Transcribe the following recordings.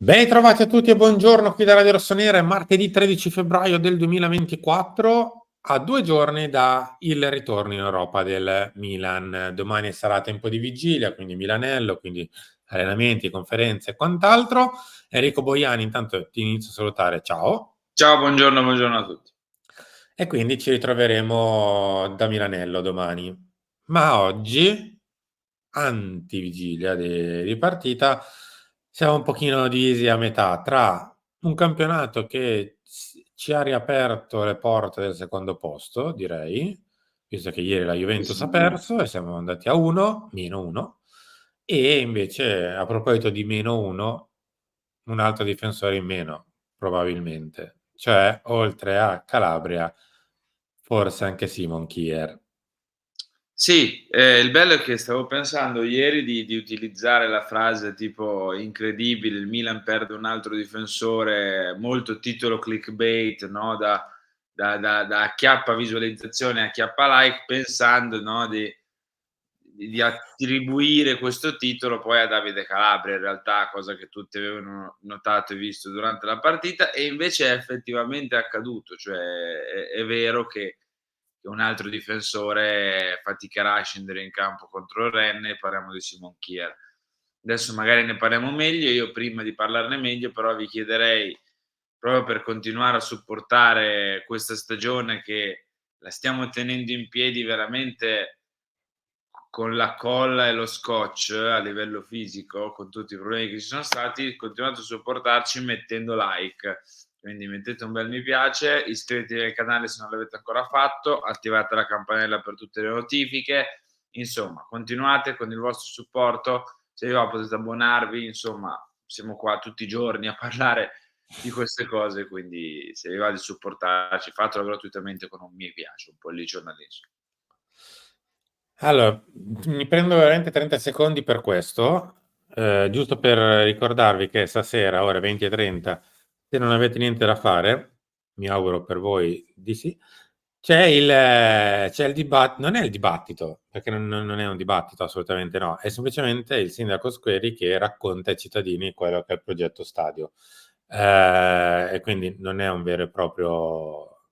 Ben trovati a tutti e buongiorno qui da Radio Rossonera. È martedì 13 febbraio del 2024, a 2 giorni da il ritorno in Europa del Milan. Domani sarà tempo di vigilia, quindi Milanello, quindi allenamenti, conferenze e quant'altro. Enrico Boiani, intanto ti inizio a salutare, ciao. Ciao, buongiorno a tutti. E quindi ci ritroveremo da Milanello domani. Ma oggi, antivigilia di partita, siamo un pochino divisi a metà tra un campionato che ci ha riaperto le porte del secondo posto, direi, visto che ieri la Juventus ha perso e siamo andati a meno uno, e invece, a proposito di meno uno, un altro difensore in meno, probabilmente. Cioè, oltre a Calabria, forse anche Simon Kier. Sì, il bello è che stavo pensando ieri di utilizzare la frase tipo: "Incredibile, il Milan perde un altro difensore", molto titolo clickbait, no, da acchiappa visualizzazione a acchiappa like, pensando, no, di attribuire questo titolo poi a Davide Calabria, in realtà, cosa che tutti avevano notato e visto durante la partita, e invece è effettivamente accaduto. Cioè è vero che un altro difensore faticherà a scendere in campo contro il Rennes, parliamo di Simon Kjær. Adesso magari ne parliamo meglio. Io, prima di parlarne meglio, però vi chiederei, proprio per continuare a supportare questa stagione che la stiamo tenendo in piedi veramente con la colla e lo scotch a livello fisico, con tutti i problemi che ci sono stati, continuate a supportarci mettendo like. Quindi mettete un bel mi piace, iscrivetevi al canale se non l'avete ancora fatto, attivate la campanella per tutte le notifiche. Insomma, continuate con il vostro supporto. Se vi va potete abbonarvi, insomma, siamo qua tutti i giorni a parlare di queste cose, quindi se vi va di supportarci, fatelo gratuitamente con un mi piace, un pollice o un all'insu. Allora, mi prendo veramente 30 secondi per questo, giusto per ricordarvi che stasera, ore 20:30, se non avete niente da fare, mi auguro per voi di sì, c'è il dibattito, non è il dibattito, perché non è un dibattito, assolutamente no, è semplicemente il sindaco Squeri che racconta ai cittadini quello che è il progetto stadio. E quindi non è un vero e proprio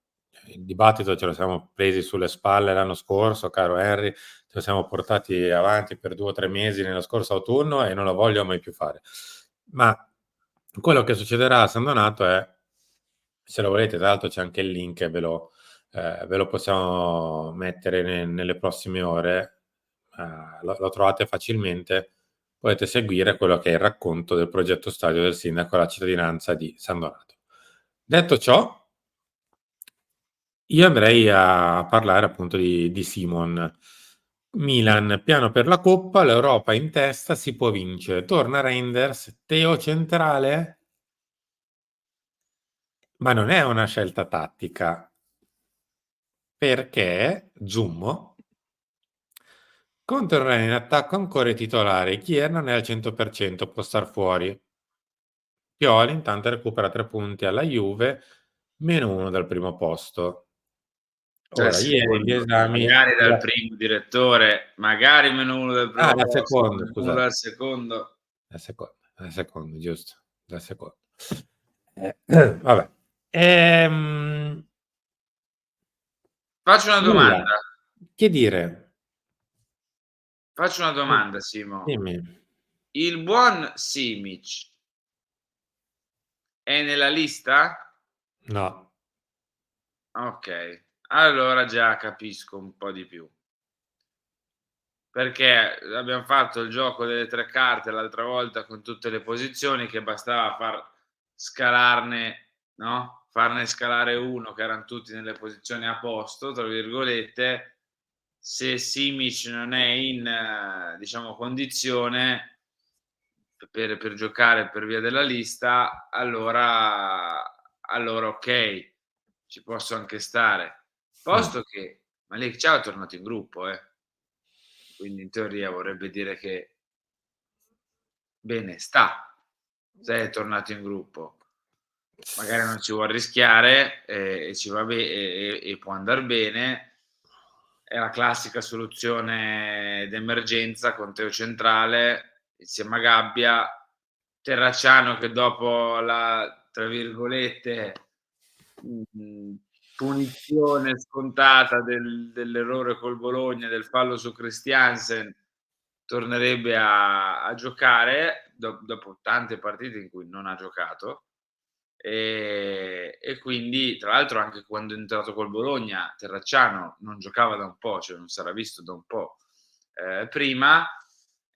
il dibattito, ce lo siamo presi sulle spalle l'anno scorso, caro Henry, ce lo siamo portati avanti per 2 o 3 mesi nello scorso autunno e non lo voglio mai più fare. Ma quello che succederà a San Donato è, se lo volete, tra l'altro c'è anche il link e ve lo possiamo mettere nelle prossime ore, lo trovate facilmente, potete seguire quello che è il racconto del progetto stadio del sindaco alla cittadinanza di San Donato. Detto ciò, io andrei a parlare appunto di Simon. Milan, piano per la Coppa, l'Europa in testa, si può vincere. Torna Reinders, Teo centrale? Ma non è una scelta tattica, perché Zummo contro il Rennes in attacco ancora i titolari. Kier non è al 100%, può star fuori. Pioli intanto recupera 3 punti alla Juve, -1 dal primo posto. Cioè il Ora, ieri gli secondo, esami... magari dal primo direttore, magari -1 dal primo Dal posto, secondo, -1 scusate. dal secondo. Dal secondo, giusto. Dal secondo. Vabbè. Faccio una Nulla. domanda, Che dire? Simo. Dimmi. Il buon Simic è nella lista? No. Okay, allora già capisco un po' di più. Perché abbiam fatto il gioco delle 3 carte l'altra volta con tutte le posizioni, che bastava scalarne, no, farne scalare uno che eran tutti nelle posizioni "a posto", tra virgolette. Se Simic non è in, diciamo, condizione per giocare per via della lista, allora okay, ci posso anche stare. Mh. Posto che Malick Thiaw è tornato in gruppo, quindi in teoria vorrebbe dire che bene sta, se è tornato in gruppo. Magari non ci vuol rischiare, e ci va e può andar bene. È la classica soluzione d'emergenza con Teo centrale insieme a Gabbia. Terracciano che dopo la, tra virgolette, punizione scontata dell'errore col Bologna, del fallo su Christiansen, tornerebbe a giocare dopo tante partite in cui non ha giocato. E quindi, tra l'altro, anche quando è entrato col Bologna, Terracciano non giocava da un po', cioè non si era visto da un po'. Prima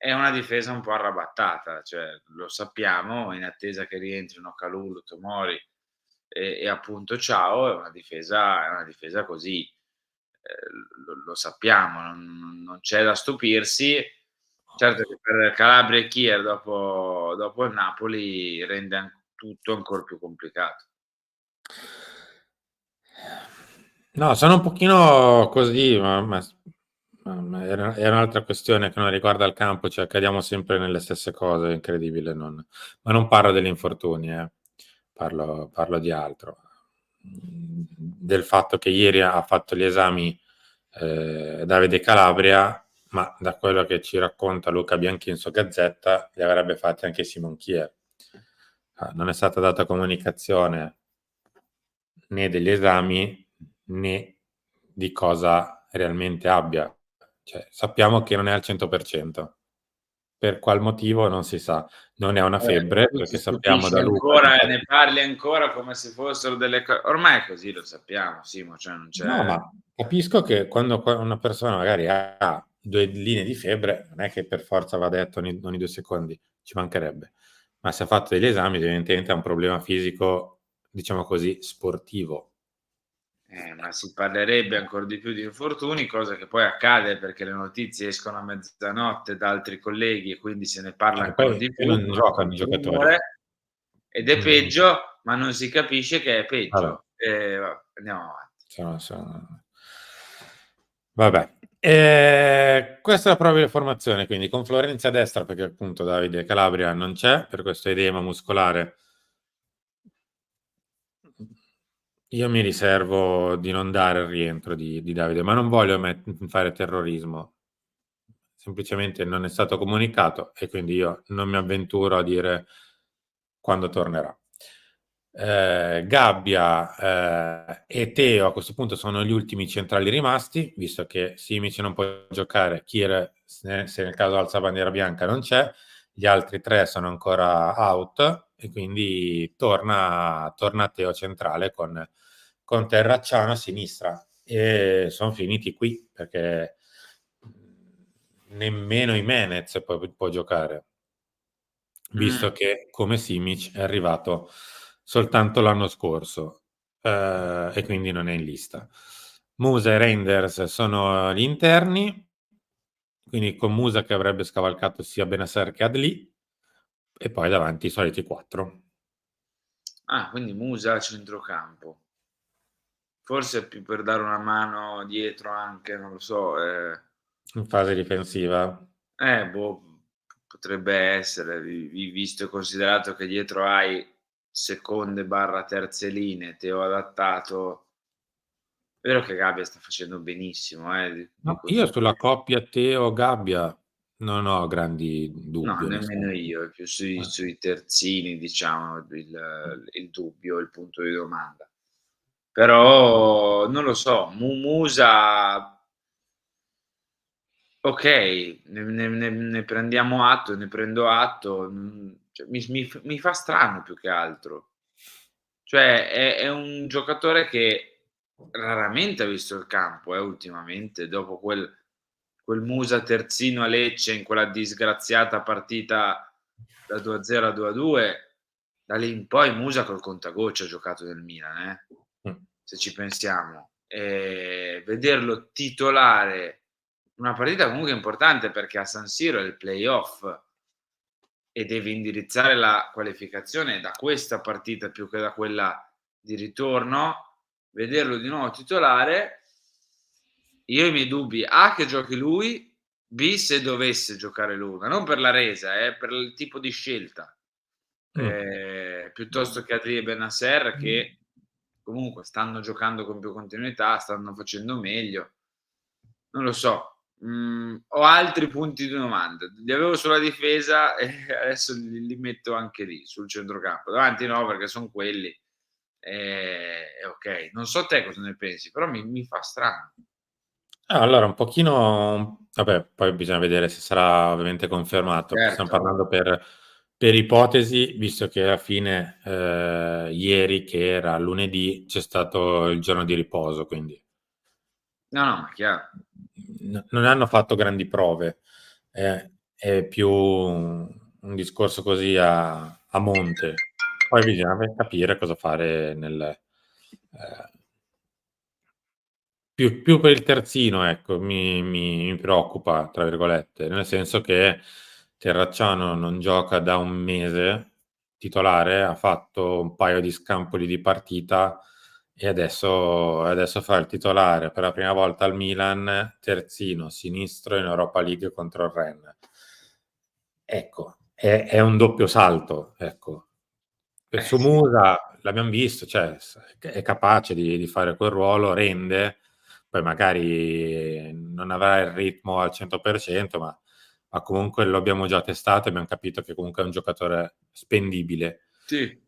è una difesa un po' arrabattata, cioè lo sappiamo, in attesa che rientrino Kalulu, Tomori e appunto Ciao, è una difesa così, lo sappiamo, non c'è da stupirsi. Certo che per Calabria e Kier dopo il Napoli rende tutto ancora più complicato. No, sono un pochino così, ma è un'altra questione che non riguarda il campo, cioè cadiamo sempre nelle stesse cose, è incredibile. Ma non parlo degli infortuni, parlo di altro. Del fatto che ieri ha fatto gli esami Davide Calabria, ma da quello che ci racconta Luca Bianchi in sua gazzetta, li avrebbe fatti anche Simon Kier. Non è stata data comunicazione né degli esami né di cosa realmente abbia. Cioè, sappiamo che non è al 100%. Per qual motivo non si sa. Non è una febbre, Tu perché ti sappiamo stupisci da Luca. ancora e ne parli ancora come se fossero delle cose. Ormai è così, lo sappiamo, Simo, cioè non No, c'è. ma capisco che quando una persona magari ha 2 linee di febbre, non è che per forza va detto ogni 2 secondi, ci mancherebbe. Ma se ha fatto degli esami, evidentemente ha un problema fisico, diciamo così, sportivo. Ma si parlerebbe ancora di più di infortuni, cosa che poi accade perché le notizie escono a mezzanotte da altri colleghi e quindi se ne parla ancora Poi di più, non giocano i giocatori. rumore, ed è Mm. peggio, ma non si capisce che è Vabbè, peggio. Vabbè, andiamo avanti. vabbè. Questa è la probabile formazione, quindi con Florenzi a destra, perché appunto Davide Calabria non c'è per questo edema muscolare. Io mi riservo di non dare il rientro di Davide, ma non voglio fare terrorismo. Semplicemente non è stato comunicato e quindi io non mi avventuro a dire quando tornerà. Gabbia e Teo a questo punto sono gli ultimi centrali rimasti, visto che Simic non può giocare, Kier, se nel caso alza bandiera bianca, non c'è, gli altri tre sono ancora out e quindi torna Teo centrale con Terracciano a sinistra e sono finiti qui perché nemmeno Jimenez può giocare, visto Mm. che come Simic è arrivato soltanto l'anno scorso e quindi non è in lista. Musa e Reinders sono gli interni, quindi con Musa che avrebbe scavalcato sia Benasser che Adli e poi davanti i soliti 4. Ah, quindi Musa a centrocampo. Forse più per dare una mano dietro anche, non lo so. In fase difensiva. Boh, potrebbe essere, visto e considerato che dietro hai seconde barra terze linee, Teo adattato. Vero che Gabbia sta facendo benissimo, No, dico io subito. sulla coppia Teo-Gabbia non ho grandi No, dubbi, nemmeno onestamente. io, è più sui terzini, diciamo, il dubbio, il punto di domanda. Però non lo so, Musa, ok, ne prendiamo atto, ne prendo atto, cioè, mi fa strano più che altro. Cioè, è un giocatore che raramente ha visto il campo, ultimamente, dopo quel Musa terzino a Lecce in quella disgraziata partita da 2-0 a 2-2, da lì in poi Musa col contagocce ha giocato nel Milan, Mm. se ci pensiamo. Vederlo titolare una partita comunque importante perché a San Siro è il playoff e devi indirizzare la qualificazione da questa partita più che da quella di ritorno, vederlo di nuovo titolare, io ho i miei dubbi, A che giochi lui, B se dovesse giocare lui, ma non per la resa, per il tipo di scelta, Mm. piuttosto che Adli e Benasser che comunque stanno giocando con più continuità, stanno facendo meglio, non lo so, Ho altri punti di domanda. Li avevo sulla difesa e adesso li metto anche lì, sul centrocampo. Davanti no, perché son quelli. Okay. Non so te cosa ne pensi, però mi fa strano. Allora un pochino vabbè, poi bisogna vedere se sarà ovviamente confermato. Stiam Certo. parlando per ipotesi, visto che alla fine, ieri che era lunedì, c'è stato il giorno di riposo, quindi No, no, ma chiaro. non hanno fatto grandi prove. È più un discorso così a monte. Poi bisogna capire cosa fare più per il terzino, ecco, mi "preoccupa" tra virgolette, nel senso che Terracciano non gioca da 1 mese titolare, ha fatto un paio di scampoli di partita e adesso fa il titolare per la prima volta al Milan, terzino sinistro in Europa League contro il Rennes. Ecco, è un doppio salto, ecco. Per su Sì. Musa l'abbiam visto, cioè è capace di fare quel ruolo, rende, poi magari non avrà il ritmo al 100%, ma comunque lo abbiamo già testato e abbiam capito che comunque è un giocatore spendibile. Sì.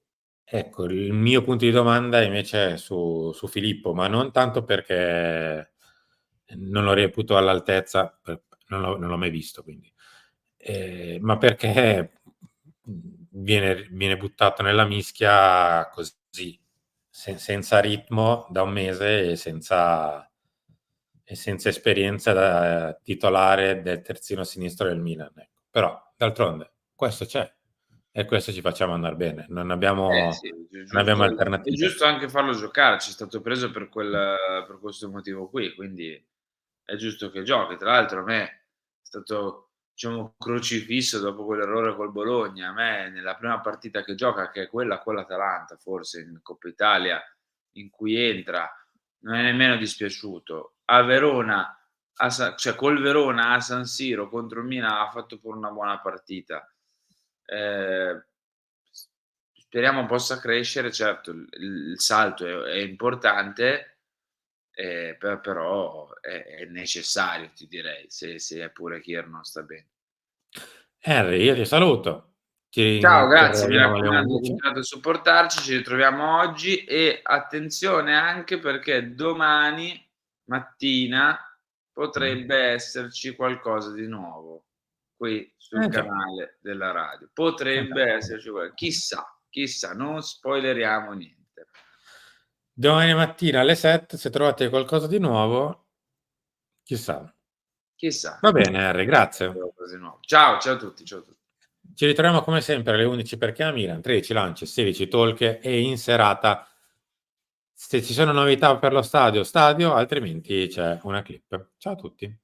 Ecco, il mio punto di domanda invece è su Filippo, ma non tanto perché non lo reputo all'altezza, non l'ho mai visto quindi, ma perché viene buttato nella mischia così, senza ritmo da 1 mese e senza esperienza da titolare del terzino sinistro del Milan, ecco. Però d'altronde questo c'è e questo ci facciamo andar bene. Non abbiamo Sì, non abbiamo è alternative. giusto anche farlo giocare. Ci è stato preso per questo motivo qui, quindi è giusto che giochi. Tra l'altro a me è stato, diciamo, crocifisso dopo quell'errore col Bologna. A me nella prima partita che gioca, che è quella con l'Atalanta, forse in Coppa Italia, in cui entra, non è nemmeno dispiaciuto. A Verona, cioè col Verona a San Siro contro il Milan ha fatto pure una buona partita. S Speriamo possa crescere, certo il salto è importante, però è necessario, ti direi, se pure Kier non sta bene. Henry, io ti saluto. Ciao, Ci grazie, mi ritroviamo alle raccomando, 11. continuate a supportarci, ci ritroviamo oggi e attenzione anche perché domani mattina Mh. potrebbe esserci qualcosa di nuovo qui sul Già, canale della radio. già. Potrebbe esserci chissà, non spoileriamo niente. Domani mattina alle 7 se trovate qualcosa di nuovo, chissà. Chissà, Va bene Henry, grazie. qualcosa di nuovo. Ciao, ciao a tutti, ciao a tutti. Ci ritroviamo come sempre alle 11 per Chiama Milan, 13 Lance, 16 Talk e in serata se ci sono novità per lo stadio, altrimenti c'è una clip. Ciao a tutti.